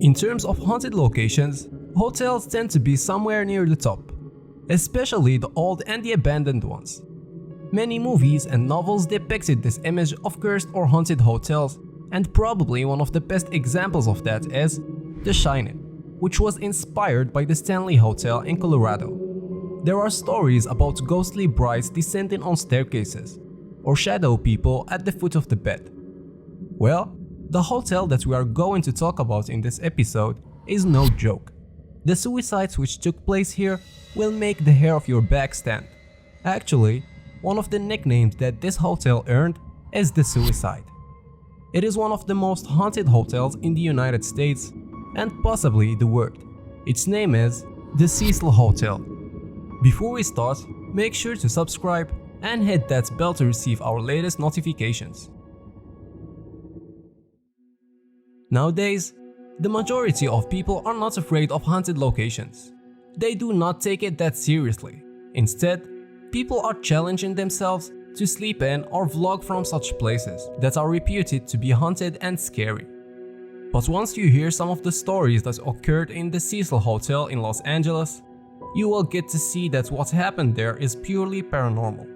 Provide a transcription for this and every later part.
In terms of haunted locations, hotels tend to be somewhere near the top, especially the old and the abandoned ones. Many movies and novels depicted this image of cursed or haunted hotels, and probably one of the best examples of that is The Shining, which was inspired by the Stanley Hotel in Colorado. There are stories about ghostly brides descending on staircases, or shadow people at the foot of the bed. Well, the hotel that we are going to talk about in this episode is no joke. The suicides which took place here will make the hair of your back stand. Actually, one of the nicknames that this hotel earned is the Suicide. It is one of the most haunted hotels in the United States and possibly the world. Its name is the Cecil Hotel. Before we start, make sure to subscribe and hit that bell to receive our latest notifications. Nowadays, the majority of people are not afraid of haunted locations. They do not take it that seriously. Instead, people are challenging themselves to sleep in or vlog from such places that are reputed to be haunted and scary. But once you hear some of the stories that occurred in the Cecil Hotel in Los Angeles, you will get to see that what happened there is purely paranormal.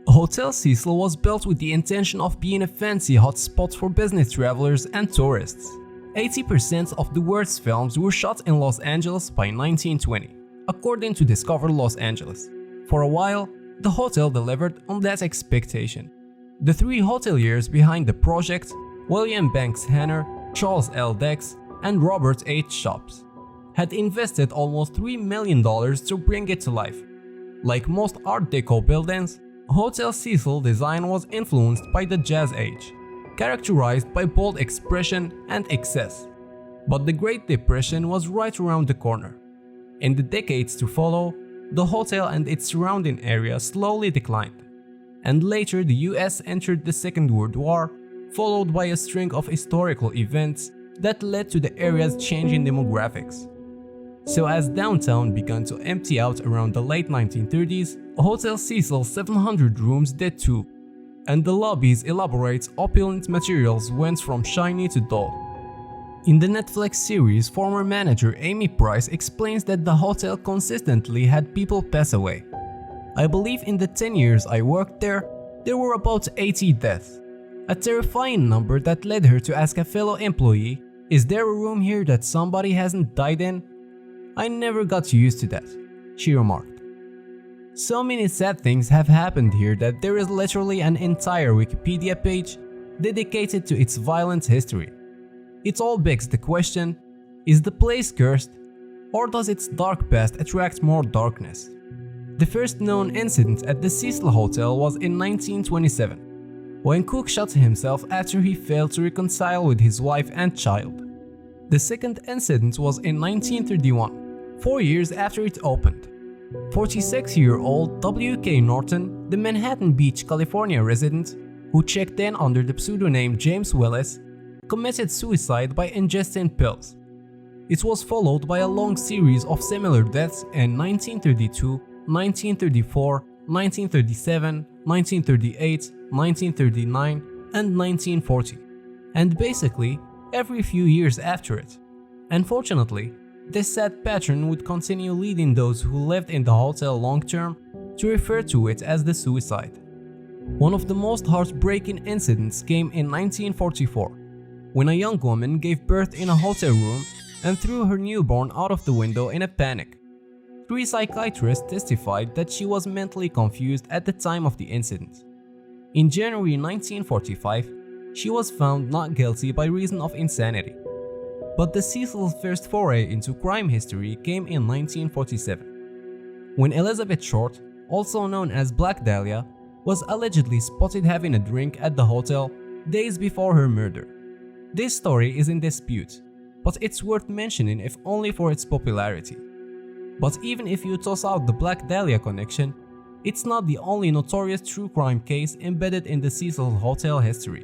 Hotel Cecil was built with the intention of being a fancy hotspot for business travelers and tourists. 80% of the world's films were shot in Los Angeles by 1920, according to Discover Los Angeles. For a while, the hotel delivered on that expectation. The three hoteliers behind the project, William Banks Hanner, Charles L. Dex, and Robert H. Shops, had invested almost $3 million to bring it to life. Like most Art Deco buildings, Hotel Cecil design was influenced by the Jazz Age, characterized by bold expression and excess. But the Great Depression was right around the corner. In the decades to follow, the hotel and its surrounding area slowly declined, and later the US entered the Second World War, followed by a string of historical events that led to the area's changing demographics. So as downtown began to empty out around the late 1930s, Hotel Cecil's 700 rooms did too, and the lobby's elaborate, opulent materials went from shiny to dull. In the Netflix series, former manager Amy Price explains that the hotel consistently had people pass away. I believe in the 10 years I worked there were about 80 deaths. A terrifying number that led her to ask a fellow employee, "Is there a room here that somebody hasn't died in?" "I never got used to that," she remarked. So many sad things have happened here that there is literally an entire Wikipedia page dedicated to its violent history. It all begs the question, is the place cursed, or does its dark past attract more darkness? The first known incident at the Cecil Hotel was in 1927, when Cook shot himself after he failed to reconcile with his wife and child. The second incident was in 1931, 4 years after it opened. 46-year-old W.K. Norton, the Manhattan Beach, California resident, who checked in under the pseudonym James Willis, committed suicide by ingesting pills. It was followed by a long series of similar deaths in 1932, 1934, 1937, 1938, 1939, and 1940, and basically every few years after it. Unfortunately, this sad pattern would continue, leading those who lived in the hotel long term to refer to it as the Suicide. One of the most heartbreaking incidents came in 1944, when a young woman gave birth in a hotel room and threw her newborn out of the window in a panic. 3 psychiatrists testified that she was mentally confused at the time of the incident. In January 1945, she was found not guilty by reason of insanity. But the Cecil's first foray into crime history came in 1947, when Elizabeth Short, also known as Black Dahlia, was allegedly spotted having a drink at the hotel days before her murder. This story is in dispute, but it's worth mentioning if only for its popularity. But even if you toss out the Black Dahlia connection, it's not the only notorious true crime case embedded in the Cecil Hotel history.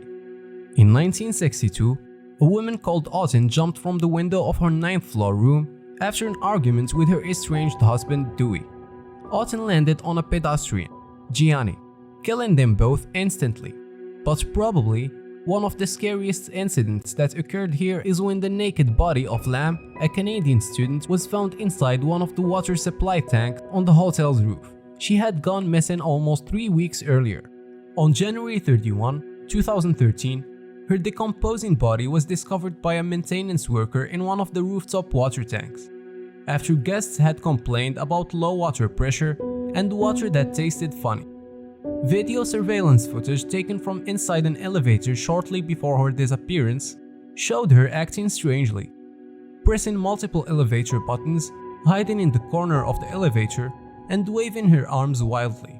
In 1962, a woman called Autumn jumped from the window of her 9th floor room after an argument with her estranged husband Dewey. Autumn landed on a pedestrian, Gianni, killing them both instantly. But probably, One of the scariest incidents that occurred here is when the naked body of Lam, a Canadian student, was found inside one of the water supply tanks on the hotel's roof. She had gone missing almost 3 weeks earlier. On January 31, 2013, her decomposing body was discovered by a maintenance worker in one of the rooftop water tanks. After guests had complained about low water pressure and water that tasted funny. Video surveillance footage taken from inside an elevator shortly before her disappearance showed her acting strangely, pressing multiple elevator buttons, hiding in the corner of the elevator, and waving her arms wildly,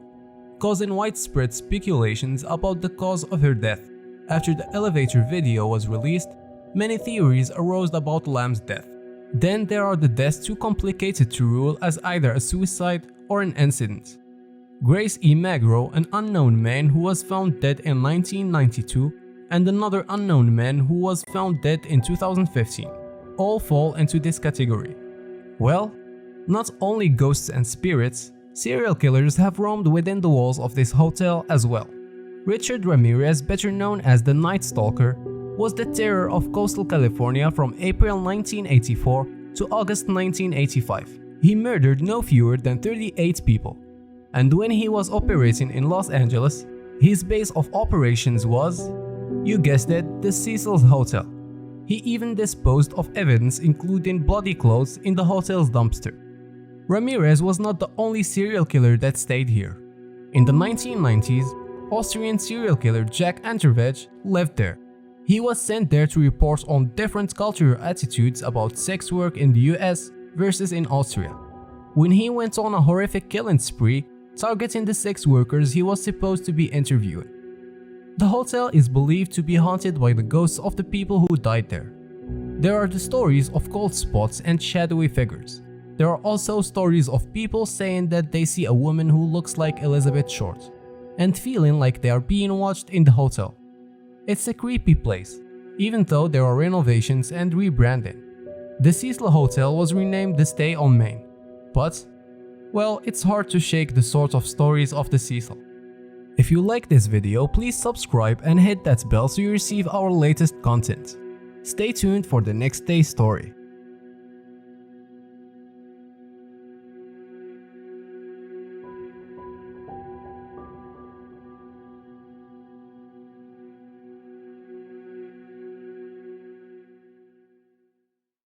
causing widespread speculations about the cause of her death. After the elevator video was released, many theories arose about Lam's death. Then there are the deaths too complicated to rule as either a suicide or an incident. Grace E. Magro, an unknown man who was found dead in 1992, and another unknown man who was found dead in 2015, all fall into this category. Well, not only ghosts and spirits, serial killers have roamed within the walls of this hotel as well. Richard Ramirez, better known as the Night Stalker, was the terror of coastal California from April 1984 to August 1985. He murdered no fewer than 38 people. And when he was operating in Los Angeles, his base of operations was, you guessed it, the Cecil Hotel. He even disposed of evidence including bloody clothes in the hotel's dumpster. Ramirez was not the only serial killer that stayed here. In the 1990s, Austrian serial killer Jack Antervej lived there. He was sent there to report on different cultural attitudes about sex work in the US versus in Austria. When he went on a horrific killing spree, targeting the sex workers he was supposed to be interviewing. The hotel is believed to be haunted by the ghosts of the people who died there. There are the stories of cold spots and shadowy figures. There are also stories of people saying that they see a woman who looks like Elizabeth Short, and feeling like they are being watched in the hotel. It's a creepy place, even though there are renovations and rebranding. The Cecil Hotel was renamed the Stay on Main, but, well, it's hard to shake the sort of stories of the Cecil. If you like this video, please subscribe and hit that bell so you receive our latest content. Stay tuned for the next day's story.